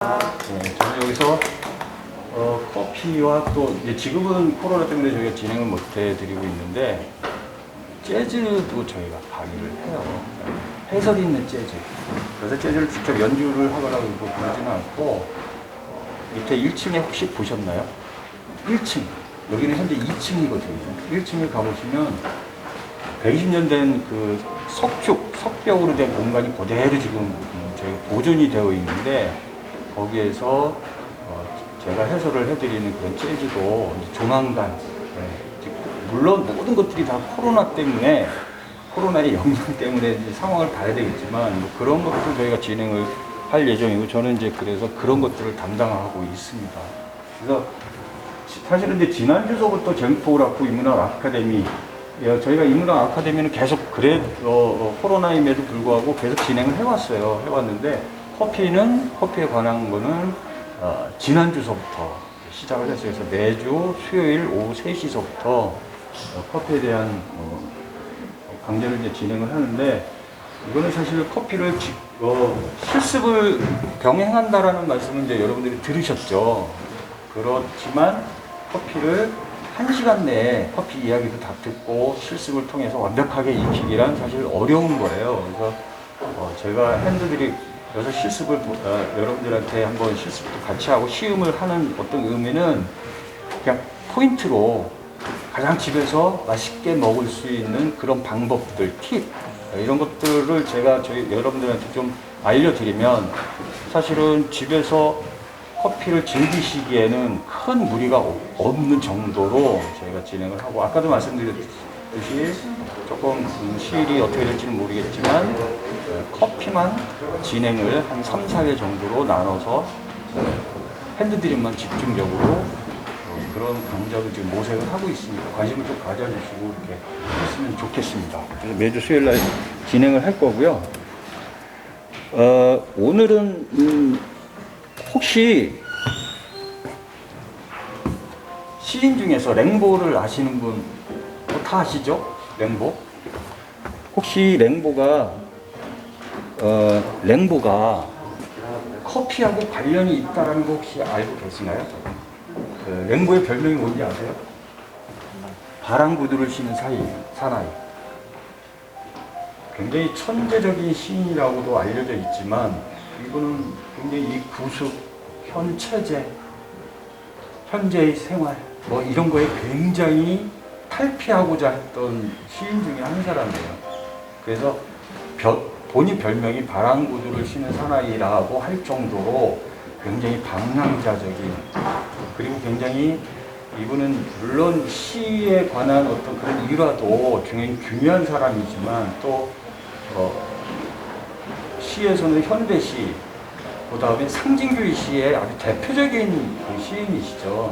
네, 저는 여기서 커피와 또 이제 지금은 코로나 때문에 저희가 진행을 못 해드리고 있는데 재즈도 저희가 강의를 해요. 해설 있는 재즈. 그래서 재즈를 직접 연주를 하거나 그러지는 않고 밑에 1층에 혹시 보셨나요? 1층. 여기는 현재 2층이거든요. 1층에 가보시면 120년 된 그 석벽으로 된 공간이 그대로 지금 저희 보존이 되어 있는데 거기에서 제가 해설을 해드리는 그런 재즈도 조만간, 물론 모든 것들이 다 코로나의 영향 때문에 이제 상황을 봐야 되겠지만 뭐 그런 것도 저희가 진행을 할 예정이고 저는 이제 그래서 그런 것들을 담당하고 있습니다. 그래서 사실은 이제 지난주서부터 젠포라쿠 인문학 아카데미, 저희가 인문학 아카데미는 계속 코로나임에도 불구하고 계속 진행을 해왔는데 커피에 관한 거는 지난주서부터 시작을 했어요. 그래서 매주 수요일 오후 3시서부터 커피에 대한 강좌를 이제 진행을 하는데 이거는 사실 커피를 실습을 병행한다라는 말씀은 이제 여러분들이 들으셨죠. 그렇지만 커피를 1시간 내에 커피 이야기도 다 듣고 실습을 통해서 완벽하게 익히기란 사실 어려운 거예요. 그래서 제가 핸드드립 그래서 실습을 여러분들한테 한번 실습도 같이 하고 시음을 하는 어떤 의미는 그냥 포인트로 가장 집에서 맛있게 먹을 수 있는 그런 방법들, 팁 이런 것들을 제가 여러분들한테 좀 알려드리면 사실은 집에서 커피를 즐기시기에는 큰 무리가 없는 정도로 저희가 진행을 하고 아까도 말씀드렸듯이 조금 시일이 어떻게 될지는 모르겠지만 커피만 진행을 한 3, 4회 정도로 나눠서 핸드드립만 집중적으로 그런 강좌도 지금 모색을 하고 있습니다. 관심을 좀 가져주시고 이렇게 했으면 좋겠습니다. 그래서 매주 수요일 날 진행을 할 거고요. 오늘은 혹시 시인 중에서 랭보를 아시는 분 다 아시죠? 랭보? 혹시 랭보가 커피하고 관련이 있다는 거 혹시 알고 계시나요? 랭보의 별명이 뭔지 아세요? 바람구두를 신은 사나이. 굉장히 천재적인 시인이라고도 알려져 있지만 이분은 굉장히 이 구습, 현체제, 현재의 생활 뭐 이런 거에 굉장히 탈피하고자 했던 시인 중에 한 사람이에요. 그래서 본인 별명이 바람구두를 신은 사나이라고 할 정도로 굉장히 방랑자적인 그리고 굉장히 이분은 물론 시에 관한 어떤 그런 일화도 굉장히 중요한 사람이지만 또 시에서는 현대시 그 다음에 상징주의 시의 아주 대표적인 시인이시죠.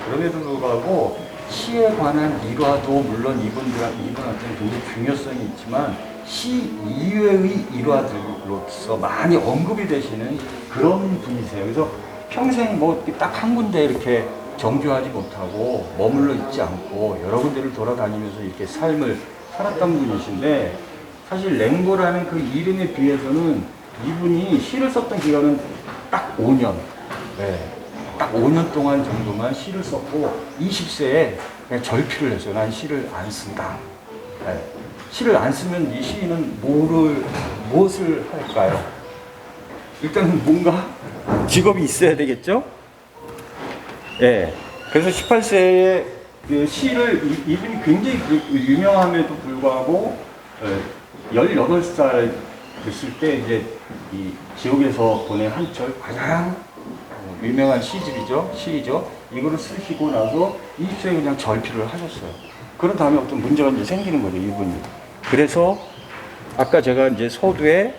그럼에도 불구하고 시에 관한 일화도 물론 이분한테는 굉장히 중요성이 있지만 시 이외의 일화들로서 많이 언급이 되시는 그런 분이세요. 그래서 평생 뭐 딱 한 군데 이렇게 정주하지 못하고 머물러 있지 않고 여러 군데를 돌아다니면서 이렇게 삶을 살았던 분이신데 사실 랭보라는 그 이름에 비해서는 이분이 시를 썼던 기간은 딱 5년. 딱 5년 동안 정도만 시를 썼고 20세에 그냥 절필을 했어요. 난 시를 안 쓴다. 시를 안 쓰면 이 시인은 무엇을 할까요? 일단은 뭔가 직업이 있어야 되겠죠? 그래서 18세에 그 시를 이분이 굉장히 유명함에도 불구하고 18살 됐을 때 이제 이 지옥에서 보낸 한철 가장 유명한 시이죠. 이거를 쓰시고 나서 20세에 그냥 절필을 하셨어요. 그런 다음에 어떤 문제가 이제 생기는 거죠, 이분이. 그래서 아까 제가 이제 서두에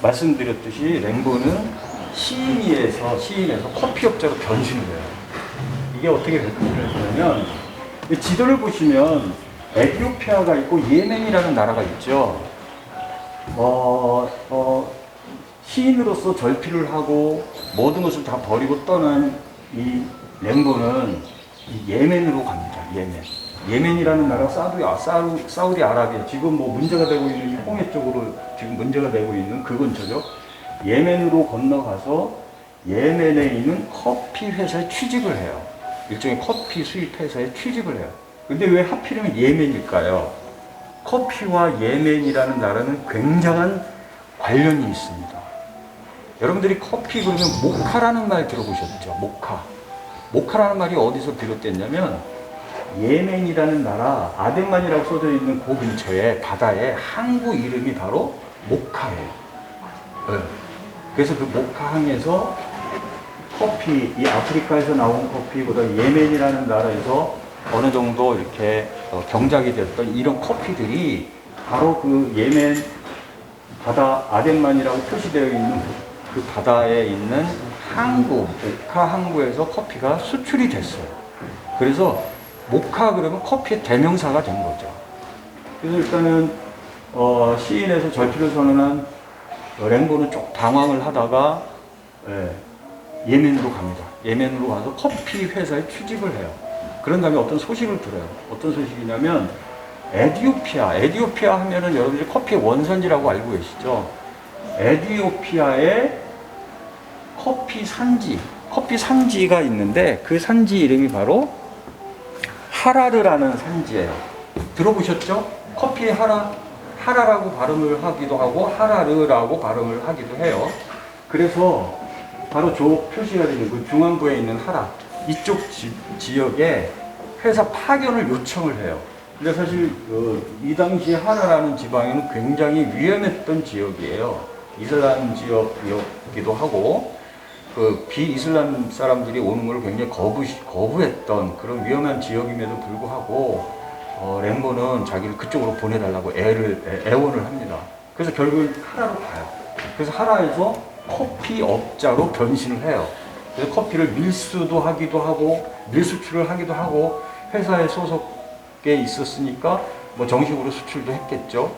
말씀드렸듯이 랭보는 시인에서 커피업자로 변신을 해요. 이게 어떻게 됐냐면 지도를 보시면 에티오피아가 있고 예멘이라는 나라가 있죠. 시인으로서 절필을 하고 모든 것을 다 버리고 떠난 이 랭보는 예멘으로 갑니다. 예멘이라는 나라 사우디 아라비아 지금 뭐 문제가 되고 있는 이 홍해 쪽으로 지금 문제가 되고 있는 그 근처죠. 예멘으로 건너가서 예멘에 있는 커피 회사에 취직을 해요. 일종의 커피 수입 회사에 취직을 해요. 근데 왜 하필이면 예멘일까요? 커피와 예멘이라는 나라는 굉장한 관련이 있습니다. 여러분들이 커피 그러면 모카라는 말 들어보셨죠? 모카. 모카라는 말이 어디서 비롯됐냐면 예멘이라는 나라 아덴만이라고 써져 있는 그 근처에 바다에 항구 이름이 바로 모카예요. 네. 그래서 그 모카항에서 커피, 이 아프리카에서 나온 커피보다 예멘이라는 나라에서 어느 정도 이렇게 경작이 됐던 이런 커피들이 바로 그 예멘 바다 아덴만이라고 표시되어 있는 그 바다에 있는 항구, 모카 항구에서 커피가 수출이 됐어요. 그래서 모카 그러면 커피의 대명사가 된 거죠. 그래서 일단은 시인에서 절필을 선언한 랭보는 좀 당황을 하다가 예멘으로 갑니다. 예멘으로 가서 커피 회사에 취직을 해요. 그런 다음에 어떤 소식을 들어요. 어떤 소식이냐면 에티오피아 하면은 여러분들이 커피의 원산지라고 알고 계시죠? 에티오피아의 커피 산지가 있는데 그 산지 이름이 바로 하라르라는 산지예요. 들어보셨죠? 커피의 하라라고 발음을 하기도 하고 하라르라고 발음을 하기도 해요. 그래서 바로 저 표시가 되는 그 중앙부에 있는 하라 이쪽 지역에 회사 파견을 요청을 해요. 근데 사실 이 당시에 하라라는 지방에는 굉장히 위험했던 지역이에요. 이슬람 지역이기도 하고 그 비이슬람 사람들이 오는 걸 굉장히 거부했던 그런 위험한 지역임에도 불구하고 랭보는 자기를 그쪽으로 보내달라고 애원을 합니다. 그래서 결국은 하라로 가요. 그래서 하라에서 커피 업자로 변신을 해요. 그래서 커피를 밀수도 하기도 하고 밀수출을 하기도 하고 회사에 소속에 있었으니까 뭐 정식으로 수출도 했겠죠.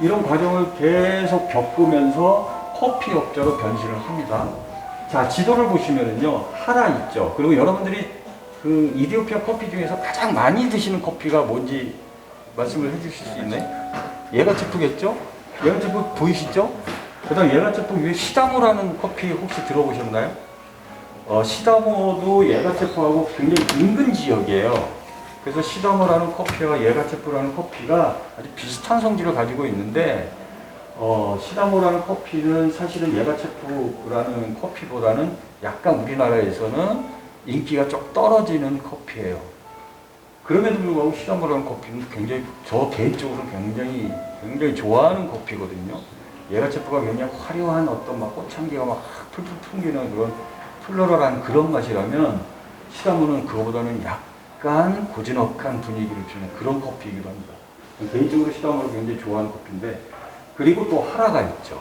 이런 과정을 계속 겪으면서 커피 업자로 변신을 합니다. 자, 지도를 보시면은요, 하라 있죠. 그리고 여러분들이 그 이디오피아 커피 중에서 가장 많이 드시는 커피가 뭔지 말씀을 해주실 수 있나요? 예가체프겠죠? 예가체프 보이시죠? 그 다음 예가체프 위에 시다모라는 커피 혹시 들어보셨나요? 시다모도 예가체프하고 굉장히 인근 지역이에요. 그래서 시다모라는 커피와 예가체프라는 커피가 아주 비슷한 성질을 가지고 있는데 시다모라는 커피는 사실은 예가체프라는 커피보다는 약간 우리나라에서는 인기가 좀 떨어지는 커피예요. 그럼에도 불구하고 시다모라는 커피는 굉장히 저 개인적으로 굉장히 좋아하는 커피거든요. 예가체프가 굉장히 화려한 어떤 막 꽃향기가 막 풀풀 풍기는 그런 플로럴한 그런 맛이라면 시다모는 그거보다는 약간 고즈넉한 분위기를 주는 그런 커피이기도 합니다. 개인적으로 시다모를 굉장히 좋아하는 커피인데 그리고 또 하라가 있죠.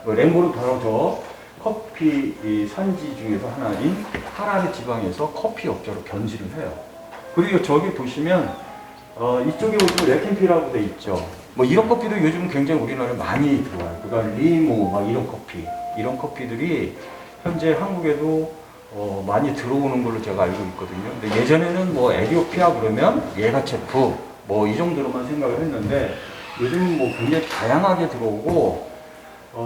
랭보는 바로 저 커피 산지 중에서 하나인 하라르 지방에서 커피 업자로 변신을 해요. 그리고 저기 보시면 이쪽에 보시면 레켄피라고 돼 있죠. 뭐 이런 커피도 요즘 굉장히 우리나라에 많이 들어와요. 그다음 리모 막 이런 커피들이 현재 한국에도 많이 들어오는 걸로 제가 알고 있거든요. 근데 예전에는 뭐 에티오피아 그러면 예가체프 뭐 이 정도로만 생각을 했는데 요즘은 뭐 굉장히 다양하게 들어오고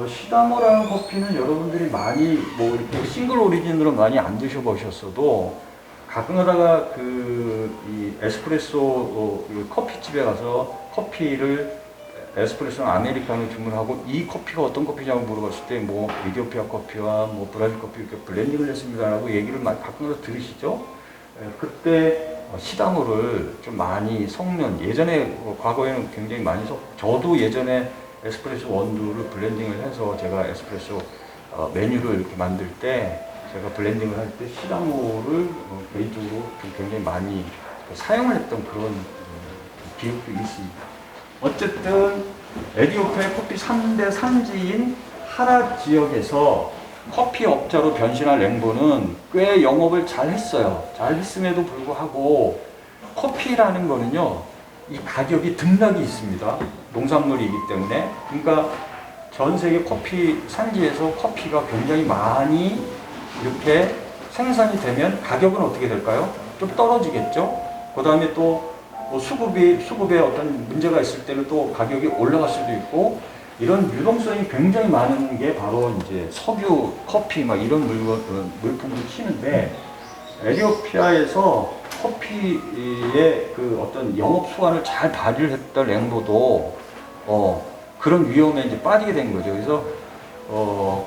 시다모라는 커피는 여러분들이 많이 뭐 이렇게 싱글 오리진으로 많이 안 드셔보셨어도 가끔 가다가 이 에스프레소 커피집에 가서 커피를 에스프레소 아메리카노 주문하고 이 커피가 어떤 커피냐고 물어봤을 때 뭐 이디오피아 커피와 뭐 브라질 커피 이렇게 블렌딩을 했습니다라고 얘기를 가끔 가다 들으시죠? 그때 시다모를 좀 많이 섞는 예전에 과거에는 굉장히 많이 저도 예전에 에스프레소 원두를 블렌딩을 해서 제가 에스프레소 메뉴를 이렇게 만들 때 제가 블렌딩을 할 때 시다모를 개인적으로 좀 굉장히 많이 사용을 했던 그런 기억도 있습니다. 어쨌든 에티오피아의 커피 3대 산지인 하라 지역에서 커피 업자로 변신한 랭보는 꽤 영업을 잘 했어요. 잘 했음에도 불구하고 커피라는 거는요, 이 가격이 등락이 있습니다. 농산물이기 때문에. 그러니까 전 세계 커피 산지에서 커피가 굉장히 많이 이렇게 생산이 되면 가격은 어떻게 될까요? 좀 떨어지겠죠? 그 다음에 또 뭐 수급에 어떤 문제가 있을 때는 또 가격이 올라갈 수도 있고 이런 유동성이 굉장히 많은 게 바로 이제 석유, 커피 막 이런 물품을 키는데 에티오피아에서 커피의 그 어떤 영업 수완을 잘 발휘했던 랭보도 그런 위험에 이제 빠지게 된 거죠. 그래서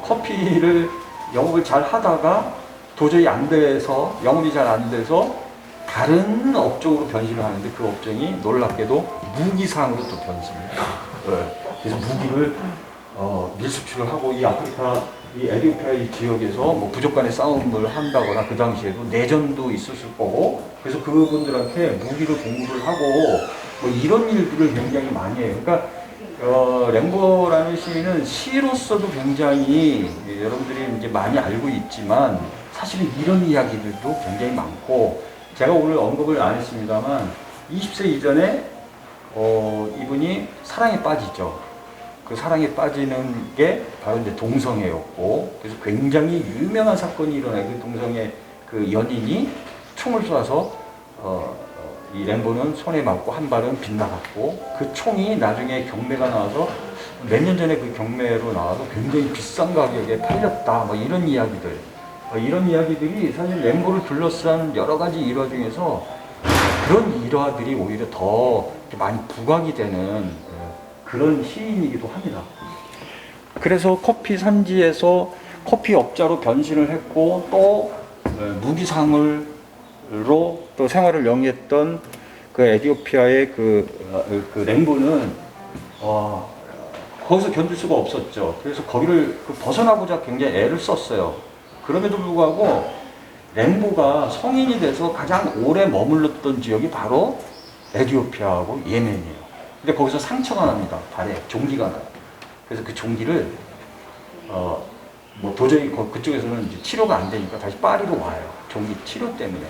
커피를 영업을 잘 하다가 도저히 안 돼서 영업이 잘 안 돼서 다른 업종으로 변신을 하는데 그 업종이 놀랍게도 무기상으로 또 변신을 해요. 그래서 무기를 밀수출을 하고 이 아프리카 이 에티오피아 이 지역에서 뭐 부족 간의 싸움을 한다거나 그 당시에도 내전도 있었을 거고 그래서 그분들한테 무기를 공급을 하고 뭐 이런 일들을 굉장히 많이 해요. 그러니까 랭보라는 시인은 시로서도 굉장히 여러분들이 이제 많이 알고 있지만 사실은 이런 이야기들도 굉장히 많고 제가 오늘 언급을 안 했습니다만 20세 이전에 이분이 사랑에 빠지죠. 그 사랑에 빠지는 게 바로 이제 동성애였고 그래서 굉장히 유명한 사건이 일어나요. 그 동성애 그 연인이 총을 쏴서 이 랭보는 손에 맞고 한 발은 빗나갔고 그 총이 나중에 경매가 나와서 몇 년 전에 그 경매로 나와서 굉장히 비싼 가격에 팔렸다. 뭐 이런 이야기들. 이런 이야기들이 사실 랭보를 둘러싼 여러 가지 일화 중에서 그런 일화들이 오히려 더 많이 부각이 되는 그런 시인이기도 합니다. 그래서 커피 산지에서 커피 업자로 변신을 했고 또 무기상으로 또 생활을 영위했던 그 에티오피아의 그 랭보는 거기서 견딜 수가 없었죠. 그래서 거기를 벗어나고자 굉장히 애를 썼어요. 그럼에도 불구하고 랭보가 성인이 돼서 가장 오래 머물렀던 지역이 바로 에티오피아하고 예멘이에요. 근데 거기서 상처가 납니다. 발에 종기가 나요. 그래서 그 종기를 뭐 도저히 그쪽에서는 이제 치료가 안 되니까 다시 파리로 와요. 종기 치료 때문에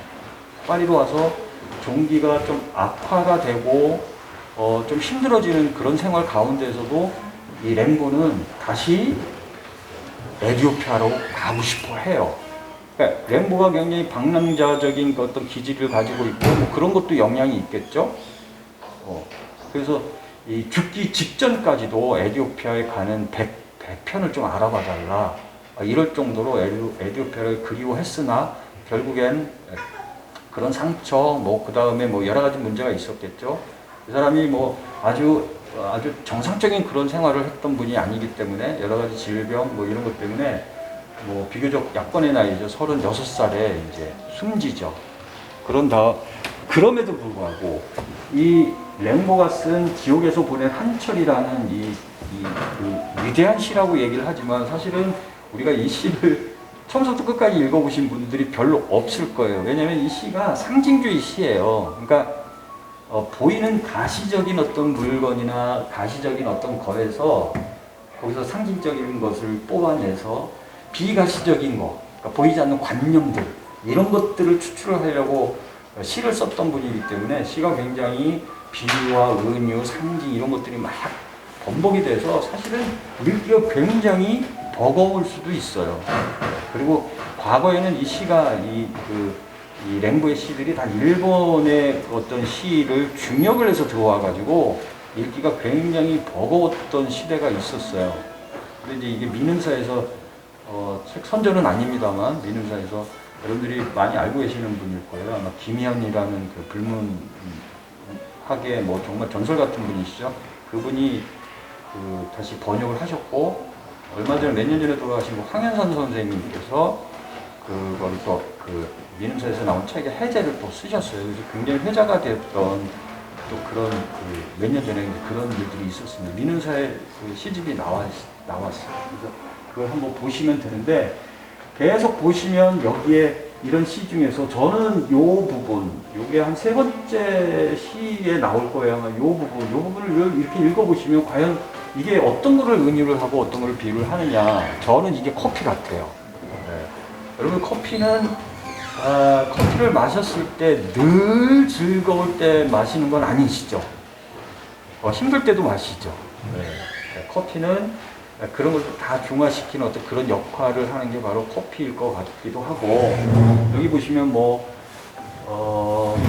파리로 와서 종기가 좀 악화가 되고 좀 힘들어지는 그런 생활 가운데서도 이 랭보는 다시 에티오피아로 가고 싶어 해요. 그러니까 랭보가 굉장히 방랑자적인 어떤 기질을 가지고 있고 뭐 그런 것도 영향이 있겠죠. 그래서 이 죽기 직전까지도 에티오피아에 가는 배편을 좀 알아봐 달라. 이럴 정도로 에티오피아를 그리워했으나 결국엔 그런 상처, 뭐 그 다음에 뭐 여러 가지 문제가 있었겠죠. 이 사람이 뭐 아주 정상적인 그런 생활을 했던 분이 아니기 때문에 여러 가지 질병 뭐 이런 것 때문에 뭐 비교적 약혼의 나이죠. 36살에 이제 숨지죠. 그럼에도 불구하고 이 랭보가 쓴 지옥에서 보낸 한철이라는 그 위대한 시라고 얘기를 하지만 사실은 우리가 이 시를 처음부터 끝까지 읽어보신 분들이 별로 없을 거예요. 왜냐하면 이 시가 상징주의 시예요. 그러니까 보이는 가시적인 어떤 물건이나 가시적인 어떤 거에서 거기서 상징적인 것을 뽑아내서 비가시적인 거, 그러니까 보이지 않는 관념들 이런 것들을 추출을 하려고 시를 썼던 분이기 때문에 시가 굉장히 비유와 은유, 상징 이런 것들이 막 번복이 돼서 사실은 읽기가 굉장히 버거울 수도 있어요. 그리고 과거에는 이 시가 이 랭보의 시들이 다 일본의 어떤 시를 중역을 해서 들어와가지고 읽기가 굉장히 버거웠던 시대가 있었어요. 근데 이제 이게 민음사에서 책 선전은 아닙니다만 민음사에서 여러분들이 많이 알고 계시는 분일 거예요. 아마 김희연이라는 그 불문학의 뭐 정말 전설 같은 분이시죠. 그분이 다시 번역을 하셨고 얼마 전에 몇 년 전에 돌아가신 황현선 선생님께서 그걸 또 민음사에서 나온 책의 해제를 또 쓰셨어요. 그래서 굉장히 회자가 됐던 또 그런 몇 년 전에 그런 일들이 있었습니다. 민음사의 시집이 나왔어요. 그래서 그걸 한번 보시면 되는데 계속 보시면 여기에 이런 시 중에서 저는 요 부분, 요게 한 세 번째 시에 나올 거예요. 아마 요 부분을 이렇게 읽어보시면 과연 이게 어떤 거를 은유를 하고 어떤 거를 비유를 하느냐. 저는 이게 커피 같아요. 네. 여러분 커피는 커피를 마셨을 때 늘 즐거울 때 마시는 건 아니시죠? 힘들 때도 마시죠. 네. 커피는 그런 걸 다 중화시키는 어떤 그런 역할을 하는 게 바로 커피일 것 같기도 하고 여기 보시면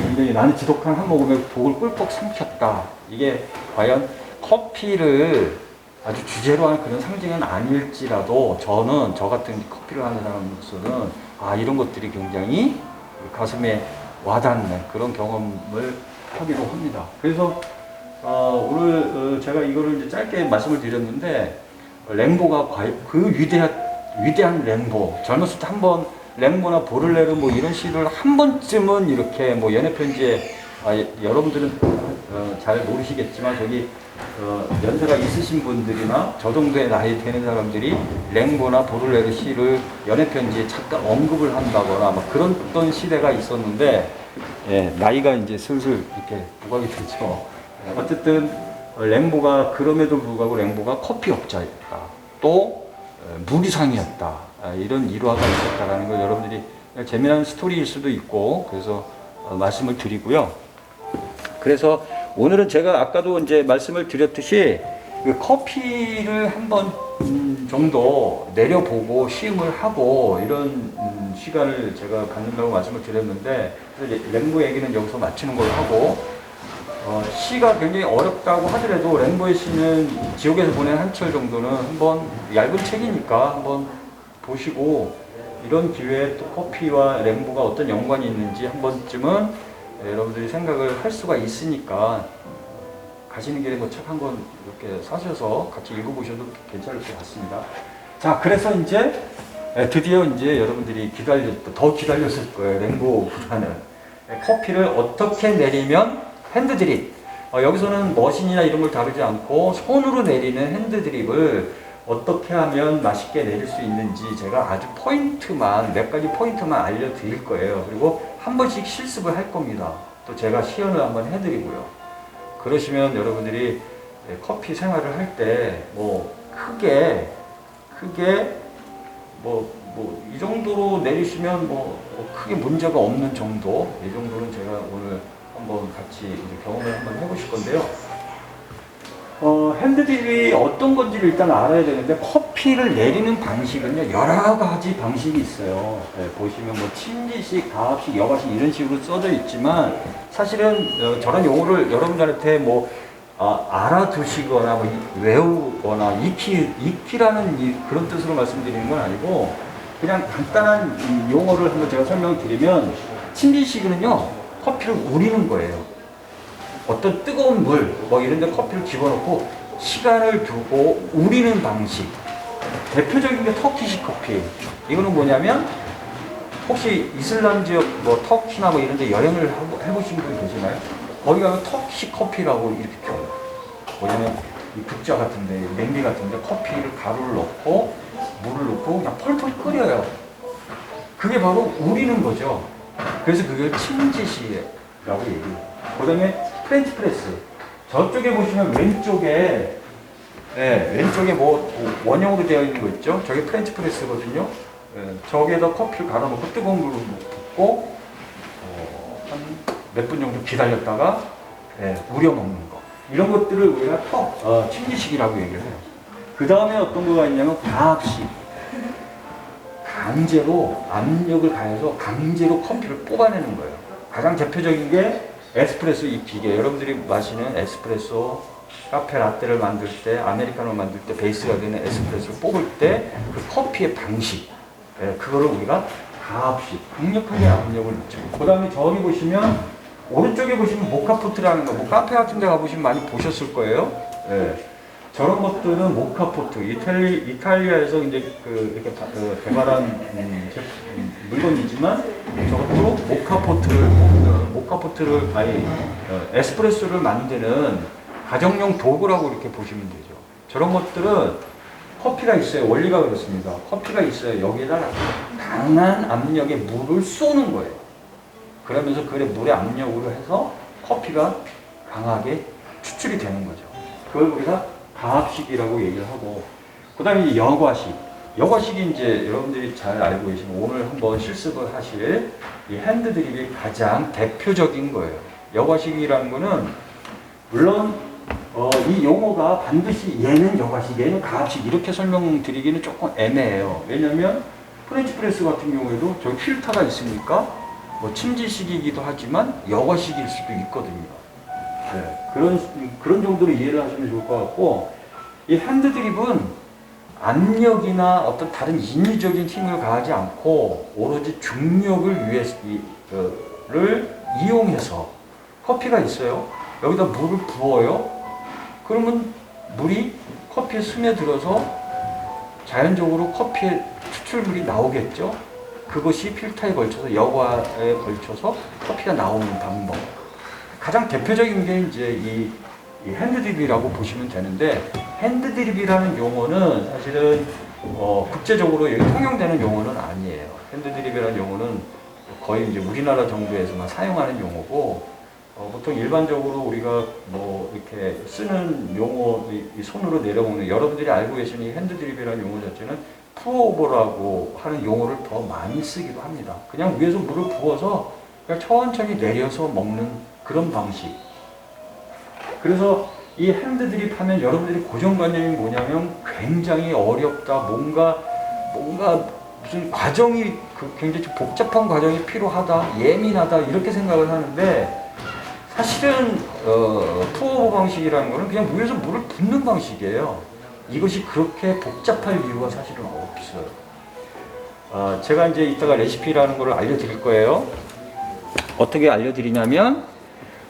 굉장히 나는 지독한 한 모금에 독을 꿀꺽 삼켰다. 이게 과연 커피를 아주 주제로 하는 그런 상징은 아닐지라도 저는 저 같은 커피를 하는 사람으로서는 이런 것들이 굉장히 가슴에 와닿는 그런 경험을 하기도 합니다. 그래서 오늘 제가 이거를 이제 짧게 말씀을 드렸는데 랭보가 그 위대한 랭보, 젊었을 때 한번 랭보나 보를레르 뭐 이런 시를 한 번쯤은 이렇게 뭐 연애 편지에 여러분들은 잘 모르시겠지만 저기 연세가 있으신 분들이나 저 정도의 나이 되는 사람들이 랭보나 보를레르 시를 연애 편지에 잠깐 언급을 한다거나 막 그런 어떤 시대가 있었는데 나이가 이제 슬슬 이렇게 부각이 되죠. 어쨌든 랭보가 그럼에도 불구하고 랭보가 커피업자였다. 또 무기상이었다. 이런 일화가 있었다라는 걸 여러분들이 재미난 스토리일 수도 있고 그래서 말씀을 드리고요. 그래서 오늘은 제가 아까도 이제 말씀을 드렸듯이 그 커피를 한번 정도 내려보고 시음을 하고 이런 시간을 제가 갖는다고 말씀을 드렸는데 랭보 얘기는 여기서 마치는 걸로 하고 시가 굉장히 어렵다고 하더라도 랭보의 시는 지옥에서 보낸 한철 정도는 한번 얇은 책이니까 한번 보시고 이런 기회에 또 커피와 랭보가 어떤 연관이 있는지 한 번쯤은 여러분들이 생각을 할 수가 있으니까 가시는 길에 뭐 책 한 권 이렇게 사셔서 같이 읽어보셔도 괜찮을 것 같습니다. 자, 그래서 이제 드디어 이제 여러분들이 더 기다렸을 거예요. 랭보보다는 커피를 어떻게 내리면 핸드드립. 여기서는 머신이나 이런 걸 다루지 않고 손으로 내리는 핸드드립을 어떻게 하면 맛있게 내릴 수 있는지 제가 아주 몇 가지 포인트만 알려드릴 거예요. 그리고 한 번씩 실습을 할 겁니다. 또 제가 시연을 한번 해드리고요. 그러시면 여러분들이 커피 생활을 할 때 뭐 크게 이 정도로 내리시면 크게 문제가 없는 정도, 이 정도는 제가 오늘 한번 같이 이제 경험을 한번 해보실 건데요. 핸드드립이 어떤 건지를 일단 알아야 되는데 커피를 내리는 방식은요 여러 가지 방식이 있어요. 보시면 뭐 침지식, 가압식, 여과식 이런 식으로 써져 있지만 사실은 저런 용어를 여러분들한테 알아두시거나 외우거나 익히라는 그런 뜻으로 말씀드리는 건 아니고 그냥 간단한 용어를 한번 제가 설명을 드리면 침지식은요 커피를 우리는 거예요. 어떤 뜨거운 물, 이런 데 커피를 집어넣고 시간을 두고 우리는 방식. 대표적인 게 터키식 커피. 이거는 뭐냐면, 혹시 이슬람 지역, 터키나 이런 데 여행을 해보신 분 계시나요? 거기 가면 터키식 커피라고 이렇게 펴요. 뭐냐면, 이 국자 같은데, 냄비 같은데 커피를 가루를 넣고, 물을 넣고 그냥 펄펄 끓여요. 그게 바로 우리는 거죠. 그래서 그걸 침지식이라고 얘기해요. 그 다음에 프렌치 프레스. 저쪽에 보시면 왼쪽에 원형으로 되어 있는 거 있죠? 저게 프렌치 프레스거든요. 저기에다 커피를 갈아놓고 뜨거운 물로 붓고 한 몇 분 정도 기다렸다가 우려 먹는 거. 이런 것들을 우리가 침지식이라고 얘기를 해요. 그 다음에 어떤 거가 있냐면 가압식. 강제로 압력을 가해서 강제로 커피를 뽑아내는 거예요. 가장 대표적인 게 에스프레소 이 기계, 여러분들이 마시는 에스프레소, 카페 라떼를 만들 때, 아메리카노 만들 때 베이스가 되는 에스프레소를 뽑을 때 그 커피의 방식, 그거를 우리가 가압식, 강력하게 압력을 넣죠. 그 다음에 저기 보시면, 오른쪽에 보시면 모카포트라는 거, 카페 같은 데 가보시면 많이 보셨을 거예요. 저런 것들은 모카포트, 이탈리아에서 이제 이렇게 개발한 물건이지만 저것도 모카포트를 에스프레소를 만드는 가정용 도구라고 이렇게 보시면 되죠. 저런 것들은 커피가 있어요. 원리가 그렇습니다. 커피가 있어요. 여기에다가 강한 압력의 물을 쏘는 거예요. 그러면서 물의 압력으로 해서 커피가 강하게 추출이 되는 거죠. 그걸 우리가 가압식이라고 얘기를 하고, 그 다음에 여과식이 이제 여러분들이 잘 알고 계시는 오늘 한번 실습을 하실 이 핸드드립이 가장 대표적인 거예요. 여과식이라는 거는 물론 이 용어가 반드시 얘는 여과식, 얘는 가압식 이렇게 설명드리기는 조금 애매해요. 왜냐하면 프렌치 프레스 같은 경우에도 저기 필터가 있으니까 침지식이기도 하지만 여과식일 수도 있거든요. 그런 정도로 이해를 하시면 좋을 것 같고, 이 핸드드립은 압력이나 어떤 다른 인위적인 힘을 가하지 않고 오로지 중력을 를 이용해서 커피가 있어요. 여기다 물을 부어요. 그러면 물이 커피에 스며들어서 자연적으로 커피의 추출물이 나오겠죠. 그것이 필터에 걸쳐서 여과에 걸쳐서 커피가 나오는 방법. 가장 대표적인 게 이제 이 핸드드립이라고 보시면 되는데, 핸드드립이라는 용어는 사실은 국제적으로 여기 통용되는 용어는 아니에요. 핸드드립이라는 용어는 거의 이제 우리나라 정부에서만 사용하는 용어고, 보통 일반적으로 우리가 뭐 이렇게 쓰는 용어, 이 손으로 내려먹는, 여러분들이 알고 계시는 이 핸드드립이라는 용어 자체는 푸어오버라고 하는 용어를 더 많이 쓰기도 합니다. 그냥 위에서 물을 부어서 그냥 천천히 내려서 먹는 그런 방식. 그래서 이 핸드드립 하면 여러분들이 고정관념이 뭐냐면 굉장히 어렵다, 뭔가 무슨 과정이 굉장히 복잡한 과정이 필요하다, 예민하다 이렇게 생각을 하는데, 사실은 푸어오버 방식이라는 거는 그냥 위에서 물을 붓는 방식이에요. 이것이 그렇게 복잡할 이유가 사실은 없어요. 제가 이제 이따가 레시피라는 걸 알려드릴 거예요. 어떻게 알려드리냐면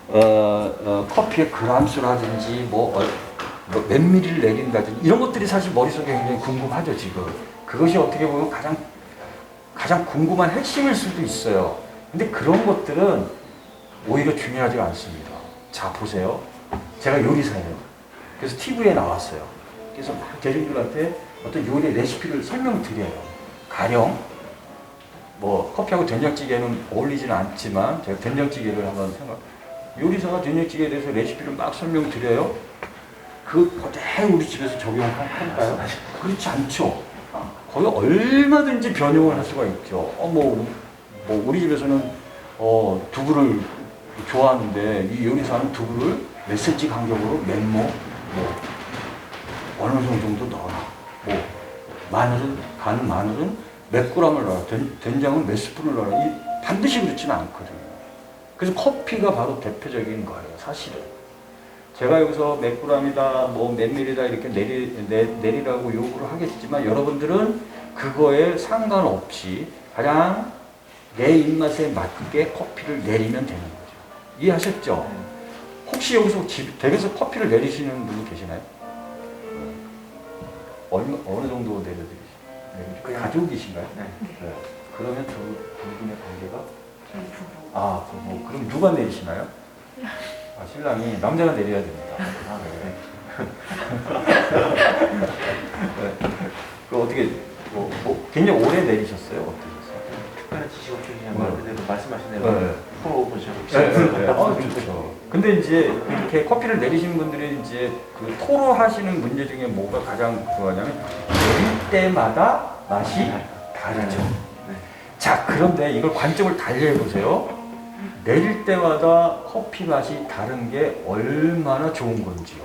커피의 그람수라든지 몇 미리를 내린다든지 이런 것들이 사실 머릿속에 굉장히 궁금하죠 지금. 그것이 어떻게 보면 가장 궁금한 핵심일 수도 있어요. 근데 그런 것들은 오히려 중요하지 않습니다. 자 보세요. 제가 요리사예요. 그래서 TV에 나왔어요. 그래서 대중들한테 어떤 요리 레시피를 설명드려요. 가령 뭐 커피하고 된장찌개는 어울리지는 않지만 제가 된장찌개를 한번 요리사가 된장찌개에 대해서 레시피를 막 설명드려요. 그 그대로 우리 집에서 적용할까요? 그렇지 않죠. 거의 얼마든지 변형을 할 수가 있죠. 우리 집에서는 두부를 좋아하는데 이 요리사는 두부를 몇 cm 간격으로 어느 정도 넣어라. 마늘은 몇 g을 넣어라. 된장은 몇 스푼을 넣어라. 반드시 그렇지는 않거든요. 그래서 커피가 바로 대표적인 거예요, 사실은. 제가 여기서 몇 g이다, 몇 밀리다 이렇게 내리라고 요구를 하겠지만 여러분들은 그거에 상관없이 가장 내 입맛에 맞게 커피를 내리면 되는 거죠. 이해하셨죠? 혹시 여기서 댁에서 커피를 내리시는 분이 계시나요? 어느 정도 내려드리시나요? 가족이신가요? 네. 네. 그러면 두 분의 관계가? 부부. 그럼 누가 내리시나요? 신랑이, 남자가 내려야 됩니다. 네. 그 어떻게, 굉장히 오래 내리셨어요? 어떠셨어요? 특별한 지식 없이 그냥 말씀하신 대로 풀어보시고. 좋죠. 근데 이제 이렇게 커피를 내리시는 분들이 이제 그 토로하시는 문제 중에 뭐가 가장 좋아하냐면 내릴 때마다 맛이 다르죠. 자, 그런데 이걸 관점을 달리 해보세요. 내릴 때마다 커피 맛이 다른 게 얼마나 좋은 건지요.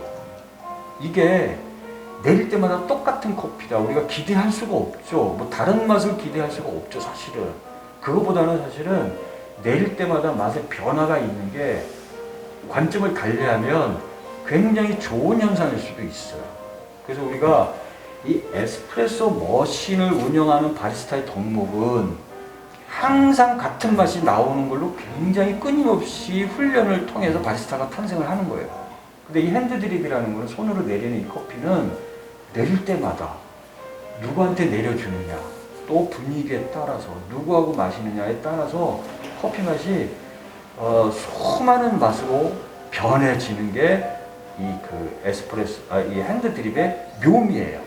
이게 내릴 때마다 똑같은 커피다. 우리가 기대할 수가 없죠. 다른 맛을 기대할 수가 없죠, 사실은. 그거보다는 사실은 내릴 때마다 맛의 변화가 있는 게 관점을 달리하면 굉장히 좋은 현상일 수도 있어요. 그래서 우리가 이 에스프레소 머신을 운영하는 바리스타의 덕목은 항상 같은 맛이 나오는 걸로 굉장히 끊임없이 훈련을 통해서 바리스타가 탄생을 하는 거예요. 근데 이 핸드드립이라는 거는 손으로 내리는 이 커피는 내릴 때마다 누구한테 내려주느냐, 또 분위기에 따라서 누구하고 마시느냐에 따라서 커피 맛이 수많은 맛으로 변해지는 게 이 핸드드립의 묘미예요.